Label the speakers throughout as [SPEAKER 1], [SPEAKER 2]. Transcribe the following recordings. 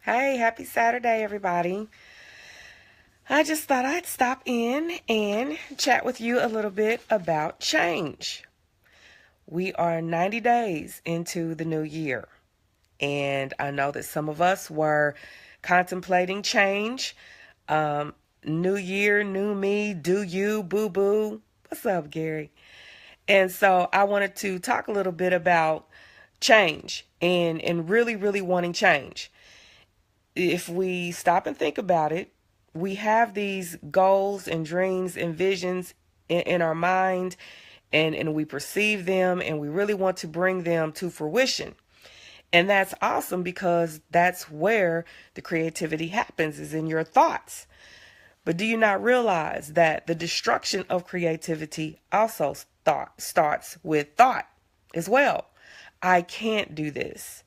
[SPEAKER 1] Hey, happy Saturday, everybody. I just thought I'd stop in and chat with you a little bit about change. We are 90 days into the new year, and I know that some of us were contemplating change. New year, new me, do you, boo boo. What's up, Gary? And so I wanted to talk a little bit about change and really wanting change. If we stop and think about it, we have these goals and dreams and visions in our mind, and we perceive them, and we really want to bring them to fruition. And that's awesome because that's where the creativity happens, is in your thoughts. But do you not realize that the destruction of creativity also starts with thought as well? I can't do this.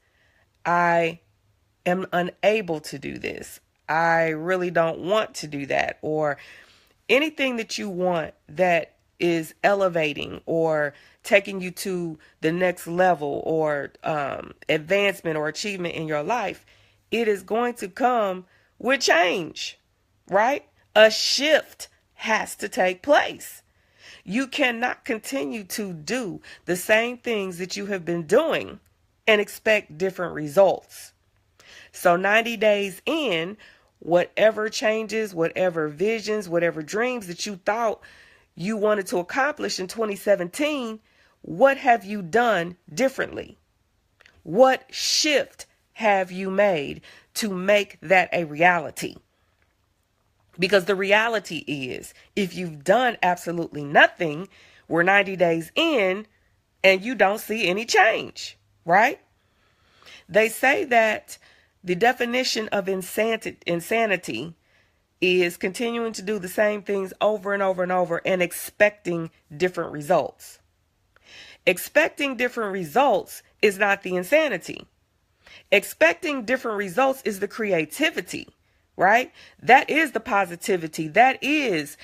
[SPEAKER 1] I am unable to do this. I really don't want to do that. Or anything that you want that is elevating or taking you to the next level or advancement or achievement in your life, it is going to come with change, right? A shift has to take place. You cannot continue to do the same things that you have been doing and expect different results. So 90 days in, whatever changes, whatever visions, whatever dreams that you thought you wanted to accomplish in 2017, what have you done differently? What shift have you made to make that a reality? Because the reality is, if you've done absolutely nothing, we're 90 days in and you don't see any change, right? They say that the definition of insanity is continuing to do the same things over and over and over and expecting different results. Expecting different results is not the insanity. Expecting different results is the creativity, right? That is the positivity. That is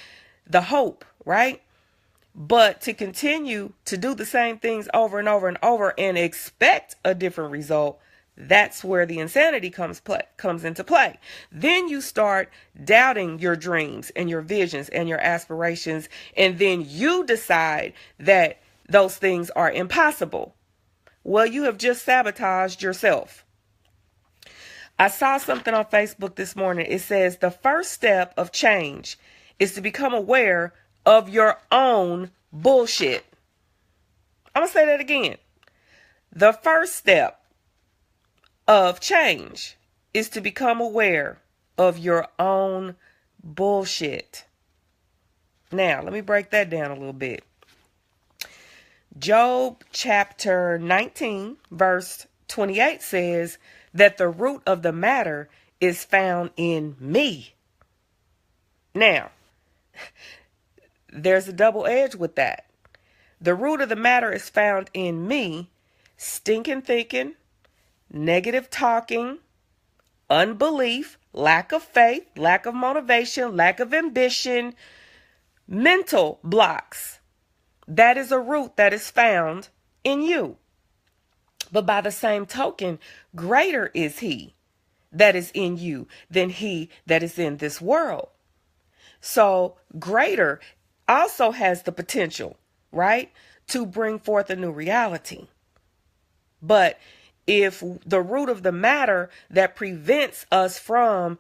[SPEAKER 1] the hope, right? But to continue to do the same things over and over and over and expect a different result, that's where the insanity comes into play. Then you start doubting your dreams and your visions and your aspirations, and then you decide that those things are impossible. Well, you have just sabotaged yourself. I saw something on Facebook this morning. It says the first step of change is to become aware of your own bullshit. I'm going to say that again. The first step of change is to become aware of your own bullshit. Now, let me break that down a little bit. Job chapter 19, verse 28 says that the root of the matter is found in me. Now, there's a double edge with that. The root of the matter is found in me, stinking thinking, negative talking, unbelief, lack of faith, lack of motivation, lack of ambition, mental blocks. That is a root that is found in you. But by the same token, greater is he that is in you than he that is in this world. So greater also has the potential, right, to bring forth a new reality. But if the root of the matter that prevents us from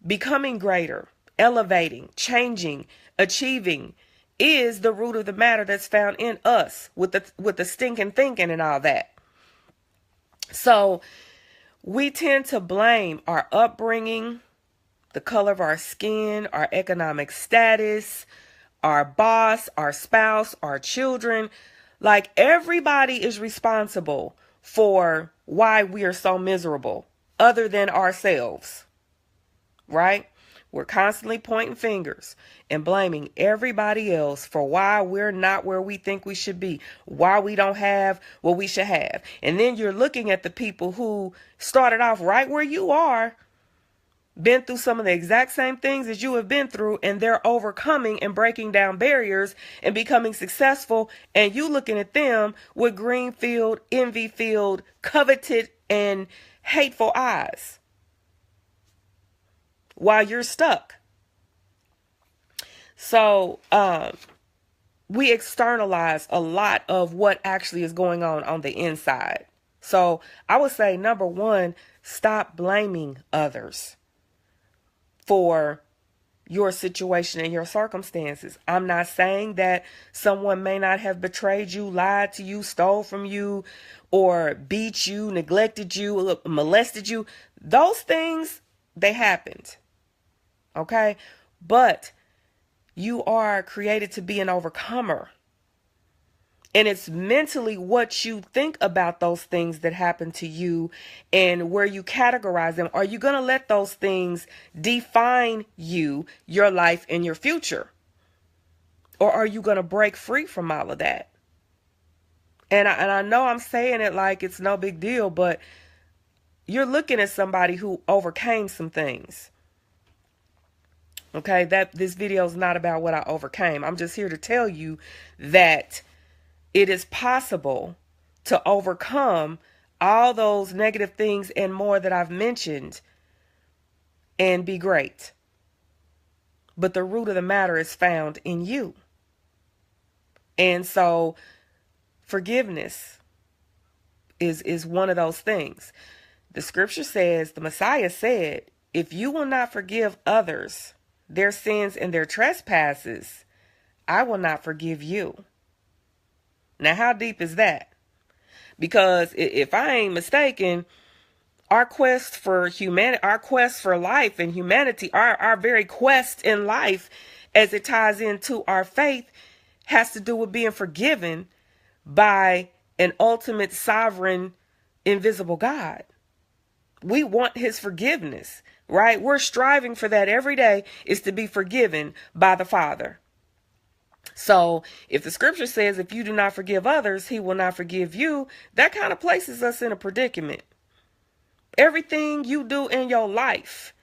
[SPEAKER 1] becoming greater, elevating, changing, achieving, is the root of the matter that's found in us with the stinking thinking and all that. So we tend to blame our upbringing, the color of our skin, our economic status, our boss, our spouse, our children. Like everybody is responsible for why we are so miserable other than ourselves, right? We're constantly pointing fingers and blaming everybody else for why we're not where we think we should be, why we don't have what we should have. And then you're looking at the people who started off right where you are, been through some of the exact same things as you have been through, and they're overcoming and breaking down barriers and becoming successful. And you looking at them with green-filled, envy-filled, coveted, and hateful eyes. while you're stuck. So we externalize a lot of what actually is going on the inside. So I would say, number one, stop blaming others for your situation and your circumstances. I'm not saying that someone may not have betrayed you, lied to you, stole from you, or beat you, neglected you, molested you. Those things, they happened. Okay? But you are created to be an overcomer. And it's mentally what you think about those things that happen to you and where you categorize them. Are you going to let those things define you, your life, and your future? Or are you going to break free from all of that? And I know I'm saying it like it's no big deal, but you're looking at somebody who overcame some things. Okay, this video is not about what I overcame. I'm just here to tell you that it is possible to overcome all those negative things and more that I've mentioned and be great. But the root of the matter is found in you. And so forgiveness is one of those things. The scripture says, the Messiah said, if you will not forgive others their sins and their trespasses, I will not forgive you. Now, how deep is that? Because if I ain't mistaken, our quest for humanity, our quest for life and humanity, our very quest in life, as it ties into our faith, has to do with being forgiven by an ultimate, sovereign, invisible God. We want his forgiveness, right? We're striving for that every day, is to be forgiven by the Father. So if the scripture says, if you do not forgive others, he will not forgive you, that kind of places us in a predicament. Everything you do in your life,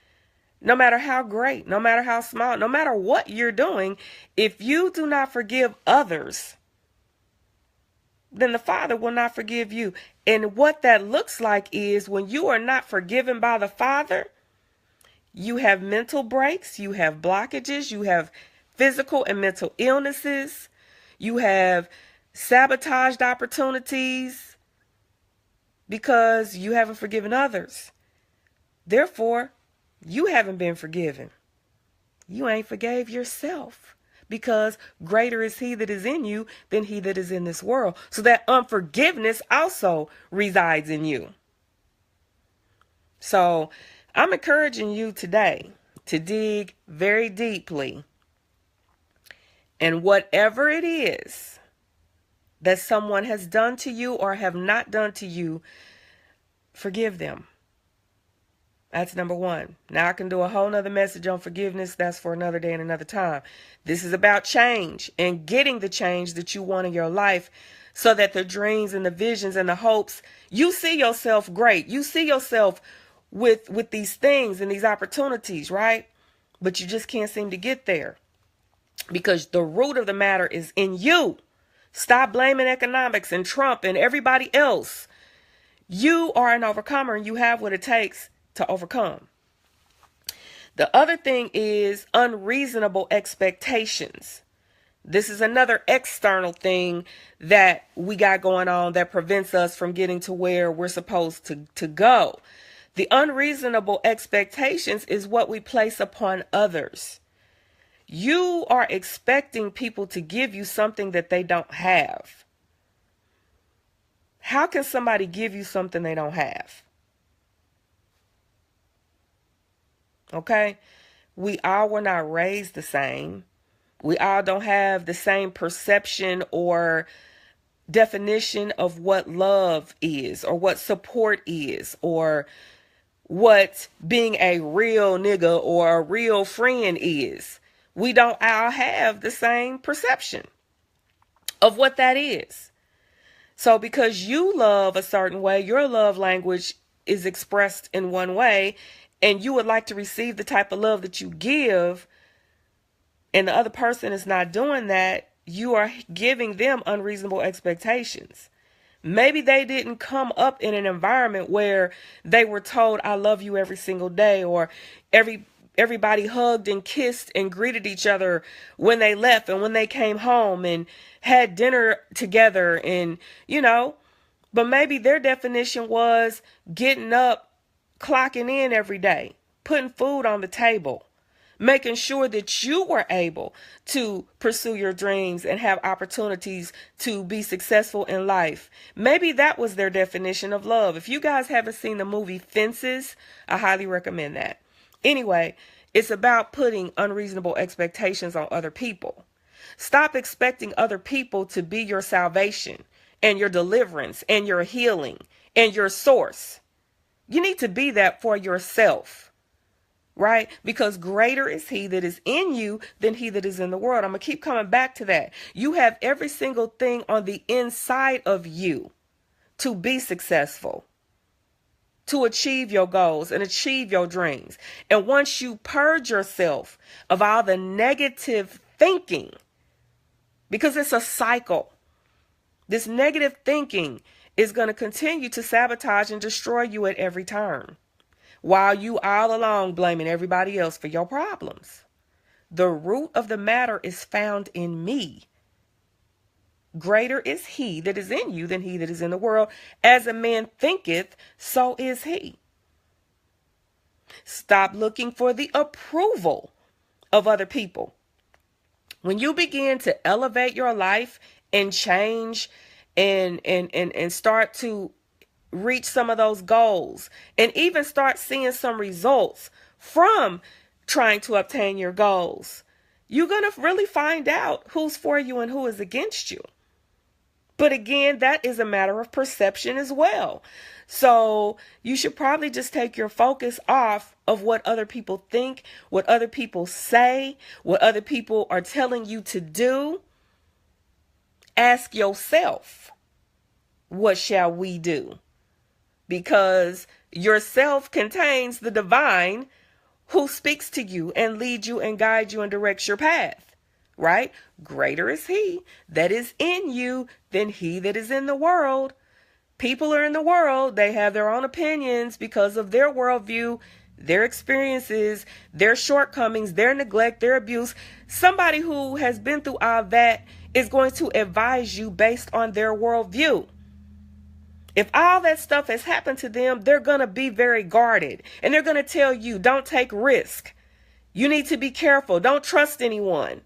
[SPEAKER 1] no matter how great, no matter how small, no matter what you're doing, if you do not forgive others, then the Father will not forgive you. And what that looks like is when you are not forgiven by the Father, you have mental breaks, you have blockages, you have physical and mental illnesses, you have sabotaged opportunities because you haven't forgiven others. Therefore, you haven't been forgiven. You ain't forgave yourself, because greater is he that is in you than he that is in this world. So that unforgiveness also resides in you. So I'm encouraging you today to dig very deeply. And whatever it is that someone has done to you or have not done to you, forgive them. That's number one. Now I can do a whole nother message on forgiveness. That's for another day and another time. This is about change and getting the change that you want in your life, so that the dreams and the visions and the hopes, you see yourself great. You see yourself with these things and these opportunities, right? But you just can't seem to get there, because the root of the matter is in you. Stop blaming economics and Trump and everybody else. You are an overcomer, and you have what it takes to overcome. The other thing is unreasonable expectations. This is another external thing that we got going on that prevents us from getting to where we're supposed to go. The unreasonable expectations is what we place upon others. You are expecting people to give you something that they don't have. How can somebody give you something they don't have? Okay? We all were not raised the same. We all don't have the same perception or definition of what love is, or what support is, or what being a real nigga or a real friend is. We don't all have the same perception of what that is. So because you love a certain way, your love language is expressed in one way, and you would like to receive the type of love that you give, and the other person is not doing that, you are giving them unreasonable expectations. Maybe they didn't come up in an environment where they were told, I love you every single day, or every everybody hugged and kissed and greeted each other when they left and when they came home and had dinner together and, but maybe their definition was getting up, clocking in every day, putting food on the table, making sure that you were able to pursue your dreams and have opportunities to be successful in life. Maybe that was their definition of love. If you guys haven't seen the movie Fences, I highly recommend that. Anyway, it's about putting unreasonable expectations on other people. Stop expecting other people to be your salvation and your deliverance and your healing and your source. You need to be that for yourself. Right? Because greater is he that is in you than he that is in the world. I'm going to keep coming back to that. You have every single thing on the inside of you to be successful, to achieve your goals and achieve your dreams. And once you purge yourself of all the negative thinking, because it's a cycle, this negative thinking is going to continue to sabotage and destroy you at every turn, while you all along blaming everybody else for your problems. The root of the matter is found in me. Greater is he that is in you than he that is in the world. As a man thinketh, so is he. Stop looking for the approval of other people. When you begin to elevate your life and change and start to reach some of those goals and even start seeing some results from trying to obtain your goals, you're going to really find out who's for you and who is against you. But again, that is a matter of perception as well. So you should probably just take your focus off of what other people think, what other people say, what other people are telling you to do. Ask yourself, what shall we do? Because yourself contains the divine who speaks to you and leads you and guides you and directs your path, right? Greater is he that is in you than he that is in the world. People are in the world. They have their own opinions because of their worldview, their experiences, their shortcomings, their neglect, their abuse. Somebody who has been through all that is going to advise you based on their worldview. If all that stuff has happened to them, they're going to be very guarded. And they're going to tell you, don't take risk. You need to be careful. Don't trust anyone.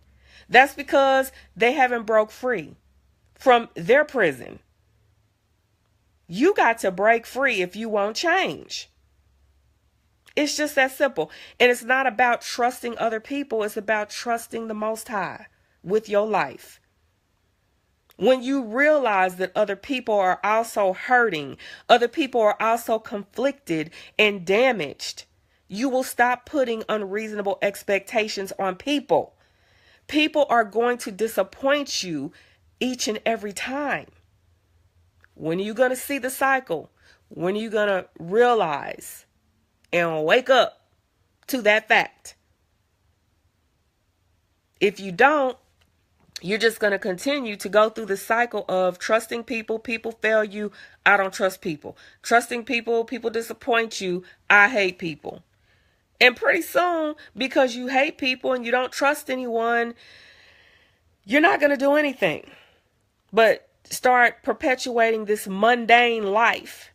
[SPEAKER 1] That's because they haven't broke free from their prison. You got to break free if you won't change. It's just that simple. And it's not about trusting other people. It's about trusting the Most High with your life. When you realize that other people are also hurting, other people are also conflicted and damaged, you will stop putting unreasonable expectations on people. People are going to disappoint you each and every time. When are you going to see the cycle? When are you going to realize and wake up to that fact? If you don't, you're just going to continue to go through the cycle of trusting people. People fail you. I don't trust people. Trusting people. People disappoint you. I hate people. And pretty soon, because you hate people and you don't trust anyone, you're not going to do anything but start perpetuating this mundane life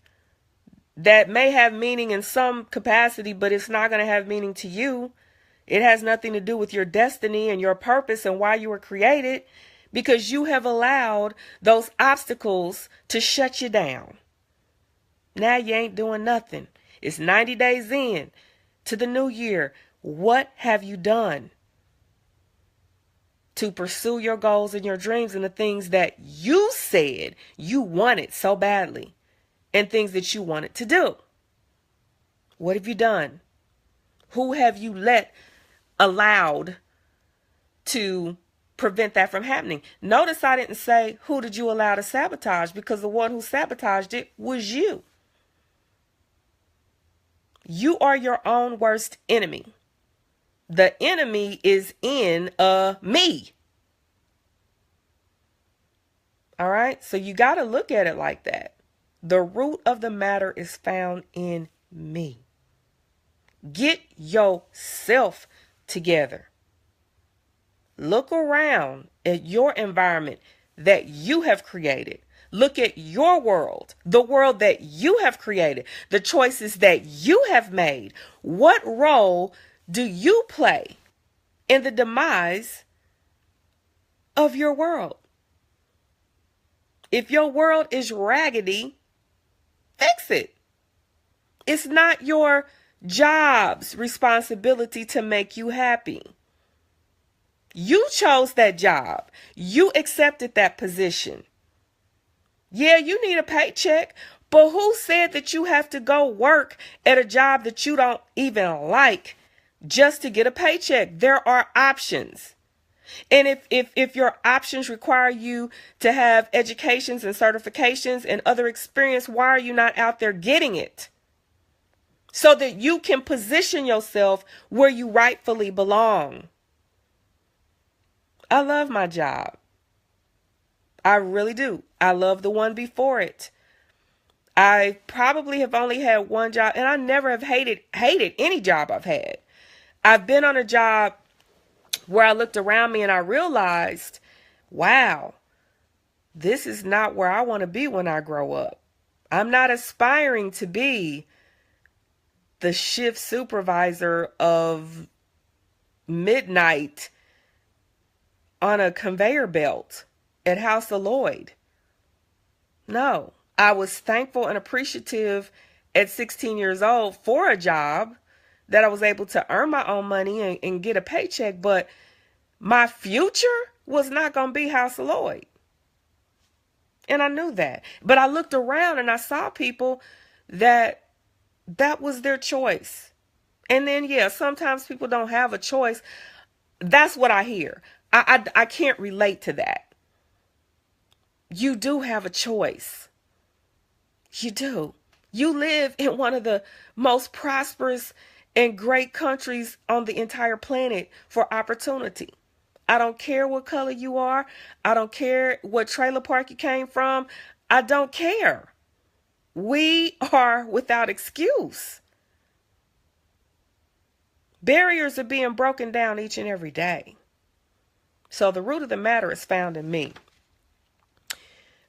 [SPEAKER 1] that may have meaning in some capacity, but it's not going to have meaning to you. It has nothing to do with your destiny and your purpose and why you were created, because you have allowed those obstacles to shut you down. Now you ain't doing nothing. It's 90 days in to the new year. What have you done to pursue your goals and your dreams and the things that you said you wanted so badly and things that you wanted to do? What have you done? Who have you allowed to prevent that from happening? Notice I didn't say who did you allow to sabotage, because the one who sabotaged it was you. You are your own worst enemy. The enemy is in me. All right? So you got to look at it like that. The root of the matter is found in me. Get yourself together. Look around at your environment that you have created. Look at your world, the world that you have created, the choices that you have made. What role do you play in the demise of your world? If your world is raggedy, fix it. It's not your job's responsibility to make you happy. You chose that job. You accepted that position. Yeah, you need a paycheck, but who said that you have to go work at a job that you don't even like just to get a paycheck? There are options. And if your options require you to have educations and certifications and other experience, why are you not out there getting it? So that you can position yourself where you rightfully belong. I love my job. I really do. I love the one before it. I probably have only had one job, and I never have hated any job I've had. I've been on a job where I looked around me and I realized, wow, this is not where I want to be when I grow up. I'm not aspiring to be the shift supervisor of midnight on a conveyor belt at House of Lloyd. No, I was thankful and appreciative at 16 years old for a job that I was able to earn my own money and get a paycheck, but my future was not going to be House of Lloyd. And I knew that. But I looked around and I saw people that was their choice. And then, yeah, sometimes people don't have a choice. That's what I hear. I can't relate to that. You do have a choice. You do. You live in one of the most prosperous and great countries on the entire planet for opportunity. I don't care what color you are. I don't care what trailer park you came from. I don't care. We are without excuse. Barriers are being broken down each and every day. So the root of the matter is found in me.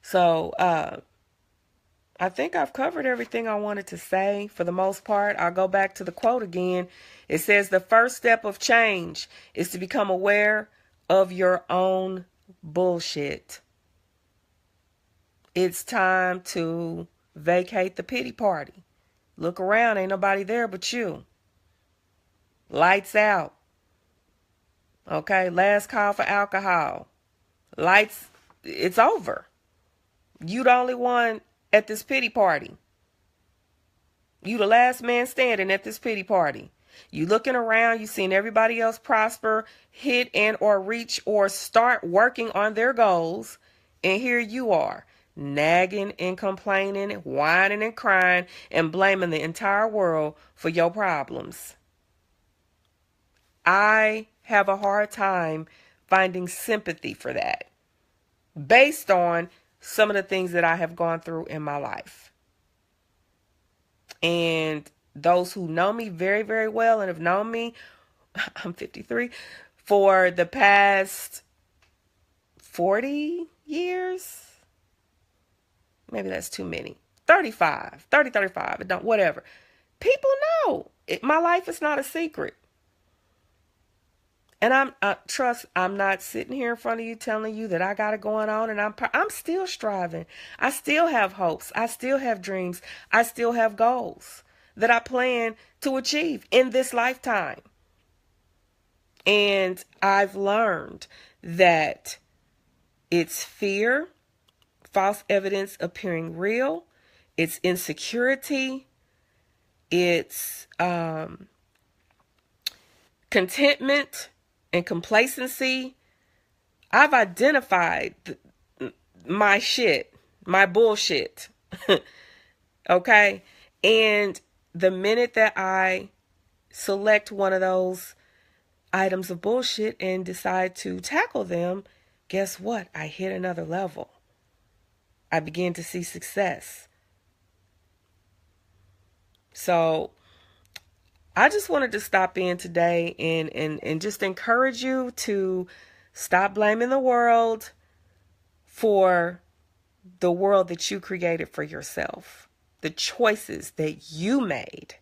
[SPEAKER 1] So I think I've covered everything I wanted to say for the most part. I'll go back to the quote again. It says the first step of change is to become aware of your own bullshit. It's time to vacate the pity party. Look around, ain't nobody there but you. Lights out. Okay, last call for alcohol. Lights, it's over. You the only one at this pity party. You the last man standing at this pity party. You looking around, you seeing everybody else prosper, hit and or reach or start working on their goals. And here you are, nagging and complaining, whining and crying, and blaming the entire world for your problems. I have a hard time finding sympathy for that based on some of the things that I have gone through in my life. And those who know me very, very well and have known me, I'm 53, for the past 40 years, maybe that's too many, 35, it don't, whatever. People know my life is not a secret. And I'm not sitting here in front of you telling you that I got it going on, and I'm still striving. I still have hopes. I still have dreams. I still have goals that I plan to achieve in this lifetime. And I've learned that it's fear, false evidence appearing real, it's insecurity, it's contentment and complacency. I've identified my shit, my bullshit. Okay? And the minute that I select one of those items of bullshit and decide to tackle them, guess what? I hit another level. I begin to see success. So I just wanted to stop in today and just encourage you to stop blaming the world for the world that you created for yourself, the choices that you made.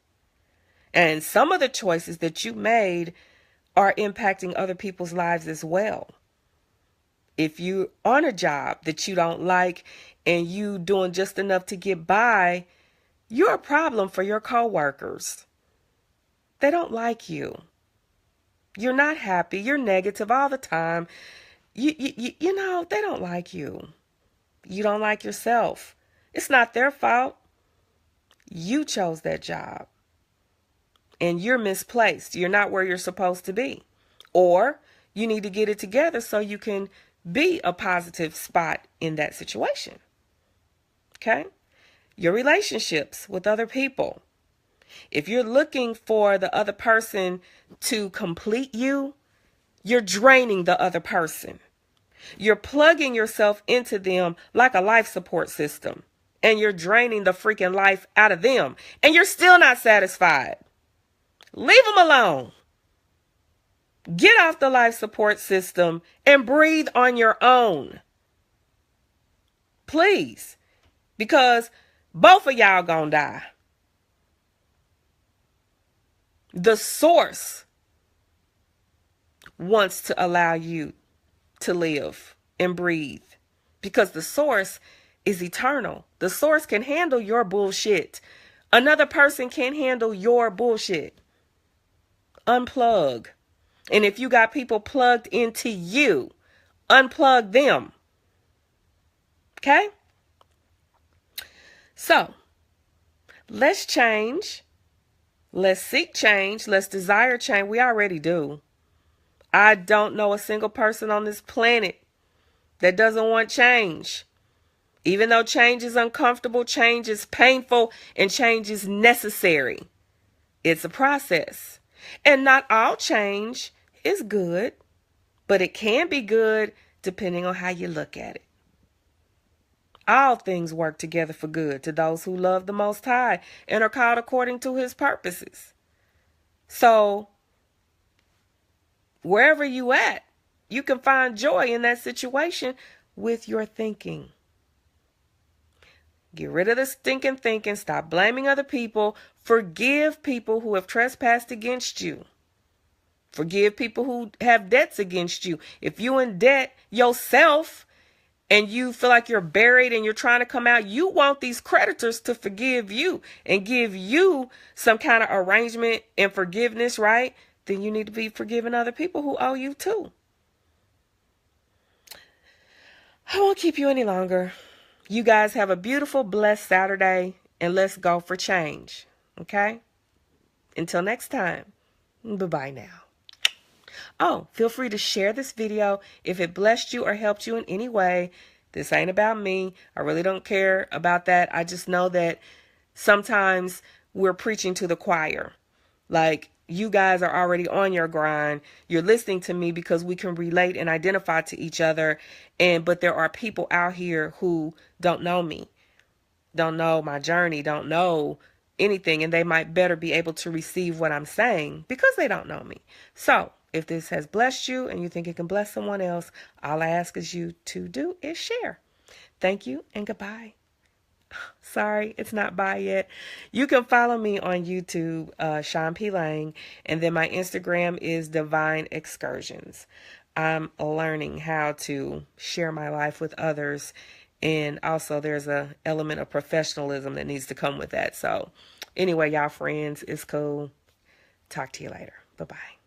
[SPEAKER 1] And some of the choices that you made are impacting other people's lives as well. If you're on a job that you don't like and you doing just enough to get by, you're a problem for your coworkers. They don't like you. You're not happy. You're negative all the time. You know, they don't like you. You don't like yourself. It's not their fault. You chose that job. And you're misplaced. You're not where you're supposed to be. Or you need to get it together so you can be a positive spot in that situation. Okay? Your relationships with other people. If you're looking for the other person to complete you, you're draining the other person. You're plugging yourself into them like a life support system. And you're draining the freaking life out of them. And you're still not satisfied. Leave them alone. Get off the life support system and breathe on your own. Please. Because both of y'all gonna die. The source wants to allow you to live and breathe. Because the source is eternal. The source can handle your bullshit. Another person can't handle your bullshit. Unplug. And if you got people plugged into you, unplug them. Okay? So, let's change. Let's seek change. Let's desire change. We already do. I don't know a single person on this planet that doesn't want change. Even though change is uncomfortable, change is painful, and change is necessary. It's a process. And not all change is good, but it can be good depending on how you look at it. All things work together for good to those who love the Most High and are called according to his purposes. So, wherever you at, you can find joy in that situation with your thinking. Get rid of the stinking thinking. Stop blaming other people. Forgive people who have trespassed against you. Forgive people who have debts against you. If you're in debt yourself and you feel like you're buried and you're trying to come out, you want these creditors to forgive you and give you some kind of arrangement and forgiveness, right? Then you need to be forgiving other people who owe you too. I won't keep you any longer. You guys have a beautiful, blessed Saturday, and let's go for change. Okay? Until next time, bye-bye now. Oh, feel free to share this video if it blessed you or helped you in any way. This ain't about me. I really don't care about that. I just know that sometimes we're preaching to the choir. Like, you guys are already on your grind. You're listening to me because we can relate and identify to each other. But there are people out here who don't know me, don't know my journey, don't know anything, and they might better be able to receive what I'm saying because they don't know me. So if this has blessed you and you think it can bless someone else, all I ask is you to do is share. Thank you and goodbye. Sorry, it's not bye yet. You can follow me on YouTube, Sean P. Lang, and then my Instagram is Divine Excursions. I'm learning how to share my life with others, and also there's a element of professionalism that needs to come with that. So anyway, y'all friends, it's cool. Talk to you later. Bye-bye.